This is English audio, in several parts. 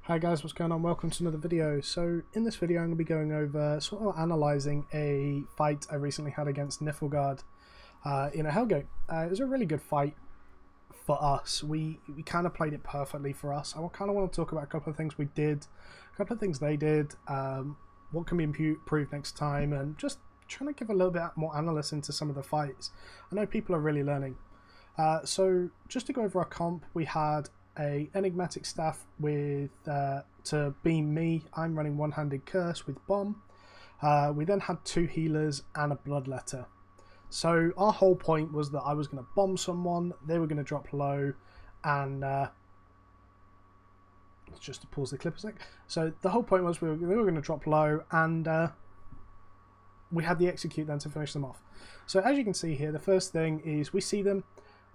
Hi guys, what's going on? Welcome to another video. So in this video I'm going to be going over sort of analysing a fight I recently had against Nilfgaard in a Hell game. It was a really good fight for us. We kind of played it perfectly for us. I kind of want to talk about a couple of things we did, a couple of things they did, what can be improved next time, and just trying to give a little bit more analysis into some of the fights. I know people are really learning. So just to go over our comp, we had a enigmatic staff with to beam me. I'm running one-handed curse with bomb. We then had two healers and a bloodletter. So our whole point was that I was going to bomb someone, they were going to drop low, and just to pause the clip a sec. So the whole point was they were going to drop low, and we had the execute then to finish them off. So as you can see here, the first thing is we see them.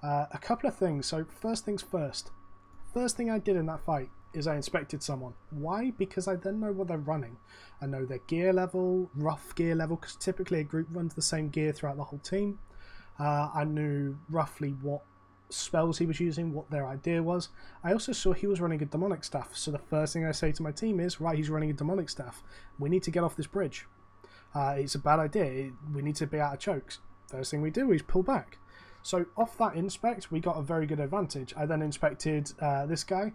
A couple of things. So first things first. First thing I did in that fight is I inspected someone. Why? Because I then know what they're running. I know their gear level, rough gear level, because typically a group runs the same gear throughout the whole team. I knew roughly what spells he was using, what their idea was. I also saw he was running a demonic staff, so the first thing I say to my team is, right, he's running a demonic staff. We need to get off this bridge. It's a bad idea. We need to be out of chokes. First thing we do is pull back. So off that inspect, we got a very good advantage. I then inspected this guy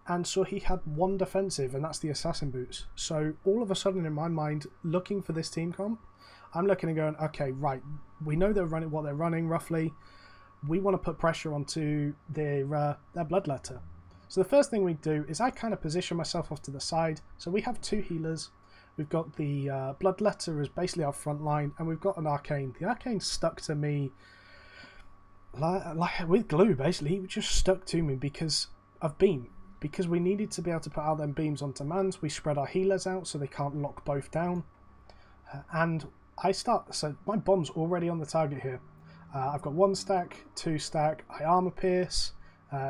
and saw he had one defensive, and that's the assassin boots. So all of a sudden in my mind, looking for this team comp, I'm looking and going, okay, right, we know they're running what they're running roughly. We want to put pressure onto their bloodletter. So the first thing we do is I kind of position myself off to the side. So we have two healers. We've got the bloodletter as basically our front line, and we've got an arcane. The arcane stuck to me like with glue, basically. He just stuck to me because of beam. Because we needed to be able to put out them beams on demand, we spread our healers out so they can't lock both down. And so my bomb's already on the target here. I've got one stack, two stack, I armor pierce,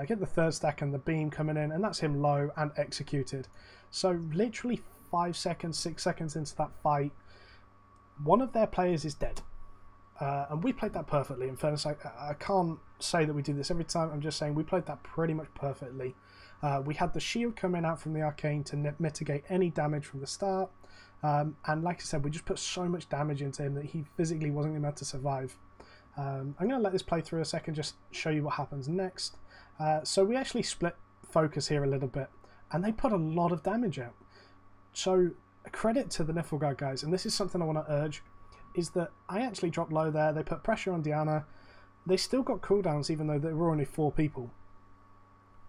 get the third stack and the beam coming in, and that's him low and executed. So literally 5 seconds, 6 seconds into that fight, one of their players is dead. And we played that perfectly. In fairness, I can't say that we do this every time. I'm just saying we played that pretty much perfectly. We had the shield coming out from the arcane to mitigate any damage from the start. And like I said, we just put so much damage into him that he physically wasn't going to be able to survive. I'm going to let this play through a second, just show you what happens next. So we actually split focus here a little bit, and they put a lot of damage out. So credit to the Nilfgaard guys, and this is something I want to urge, is that I actually dropped low there. They put pressure on Diana. They still got cooldowns even though there were only 4 people.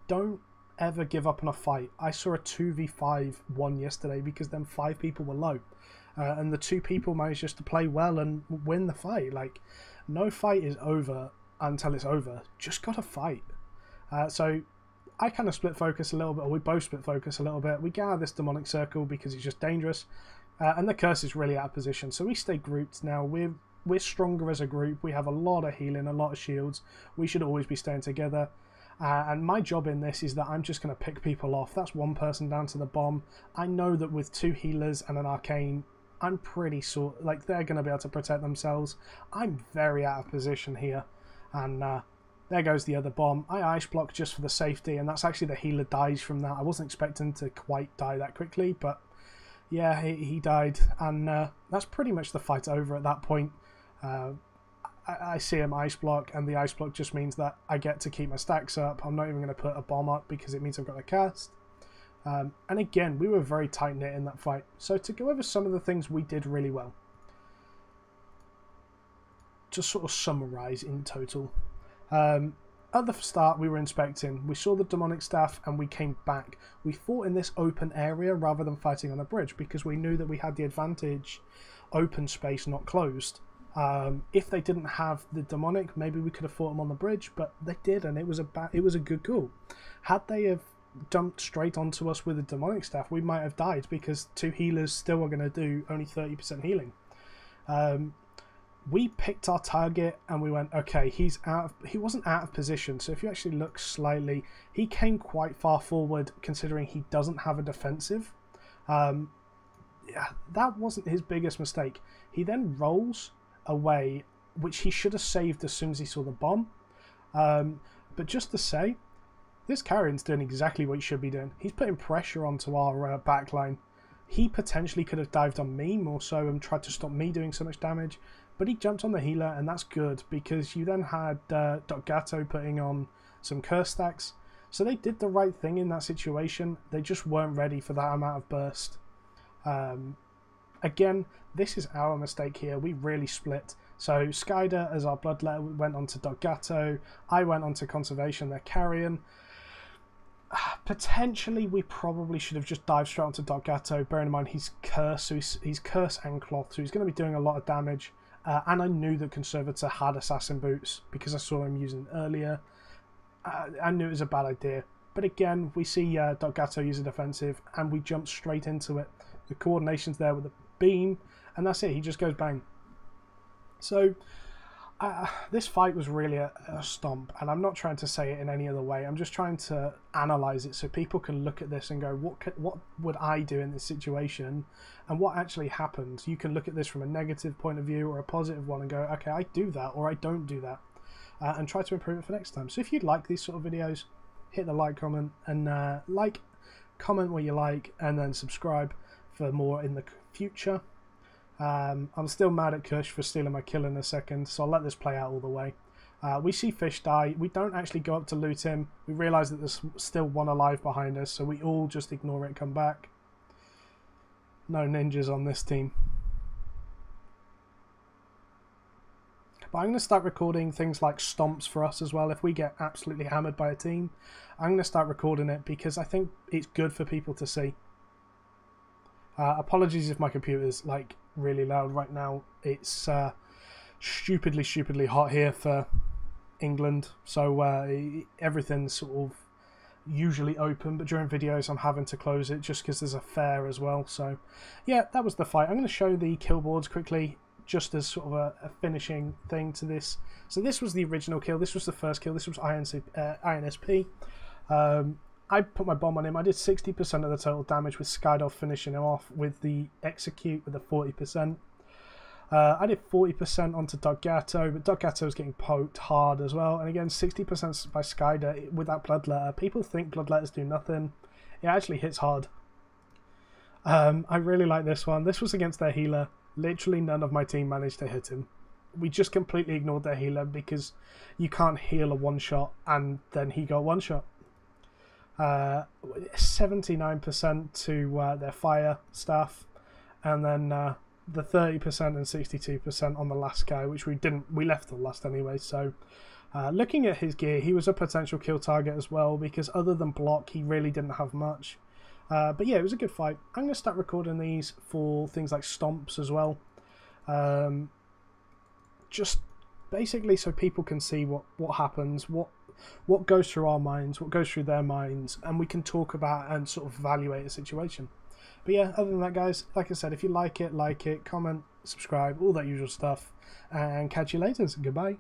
Don't ever give up on a fight. I saw a 2v5 one yesterday because then 5 people were low. And the 2 people managed just to play well and win the fight. Like, no fight is over until it's over. Just gotta fight. So I kind of split focus a little bit, or we both split focus a little bit. We get out of this demonic circle because it's just dangerous. And the curse is really out of position, so we stay grouped now. We're stronger as a group. We have a lot of healing, a lot of shields. We should always be staying together. And my job in this is that I'm just going to pick people off. That's one person down to the bomb. I know that with 2 healers and an arcane, I'm pretty sure like they're going to be able to protect themselves. I'm very out of position here, and there goes the other bomb. I ice block just for the safety, and that's actually the healer dies from that. I wasn't expecting to quite die that quickly, but yeah, he died, and that's pretty much the fight over at that point. I see him ice block, and the ice block just means that I get to keep my stacks up. I'm not even going to put a bomb up because it means I've got a cast. And again, we were very tight-knit in that fight. So to go over some of the things we did really well, to sort of summarise in total. At the start, we were inspecting. We saw the demonic staff and we came back. We fought in this open area rather than fighting on a bridge because we knew that we had the advantage open space, not closed. If they didn't have the demonic, maybe we could have fought them on the bridge, but they did, and it was a good call. Had they have jumped straight onto us with the demonic staff, we might have died because 2 healers still are going to do only 30% healing. We picked our target and we went, okay, he wasn't out of position, so if you actually look slightly, he came quite far forward considering he doesn't have a defensive. Yeah, that wasn't his biggest mistake. He then rolls away, which he should have saved as soon as he saw the bomb. But just to say, This Carrion's doing exactly what he should be doing. He's putting pressure onto our back line. He potentially could have dived on me more so and tried to stop me doing so much damage, but he jumped on the healer, and that's good because you then had Gatto putting on some curse stacks. So they did the right thing in that situation. They just weren't ready for that amount of burst. Again, this is our mistake here. We really split. So Skyder as our bloodletter went on to Gatto. I went on to conservation, their Carrion. Potentially, we probably should have just dived straight onto Gatto. Bearing in mind he's curse, so he's curse and cloth, so he's going to be doing a lot of damage. And I knew that Conservator had assassin boots because I saw him using it earlier. I knew it was a bad idea, but again, we see Gatto use a defensive, and we jump straight into it. The coordination's there with the beam, and that's it. He just goes bang. So this fight was really a stomp, and I'm not trying to say it in any other way. I'm just trying to analyze it so people can look at this and go, what would I do in this situation, and what actually happened? You can look at this from a negative point of view or a positive one and go, okay, I do that or I don't do that, and try to improve it for next time. So if you'd like these sort of videos, hit the like, comment, and comment what you like, and then subscribe for more in the future. I'm still mad at Kush for stealing my kill in a second, so I'll let this play out all the way. We see Fish die. We don't actually go up to loot him. We realise that there's still one alive behind us, so we all just ignore it and come back. No ninjas on this team. But I'm going to start recording things like stomps for us as well. If we get absolutely hammered by a team, I'm going to start recording it because I think it's good for people to see. Apologies if my computer's like really loud right now. It's stupidly hot here for England, so everything's sort of usually open, but during videos I'm having to close it just because there's a fair as well. So yeah, that was the fight. I'm going to show the kill boards quickly just as sort of a finishing thing to this. So this was the original kill. This was the first kill. This was INSP. I put my bomb on him. I did 60% of the total damage with Skydolf finishing him off with the execute with the 40%. I did 40% onto Gatto, but Gatto was getting poked hard as well. And again, 60% by Skyder with that bloodletter. People think bloodletters do nothing. It actually hits hard. I really like this one. This was against their healer. Literally none of my team managed to hit him. We just completely ignored their healer because you can't heal a one-shot, and then he got one-shot. 79% to their fire staff, and then the 30% and 62% on the last guy, which we left the last anyway. So looking at his gear, he was a potential kill target as well, because other than block he really didn't have much. But yeah, it was a good fight. I'm going to start recording these for things like stomps as well, just basically so people can see what happens, what goes through our minds, what goes through their minds, and we can talk about and sort of evaluate a situation. But yeah, other than that, guys, like I said, if you like it, comment, subscribe, all that usual stuff, and catch you later. Goodbye.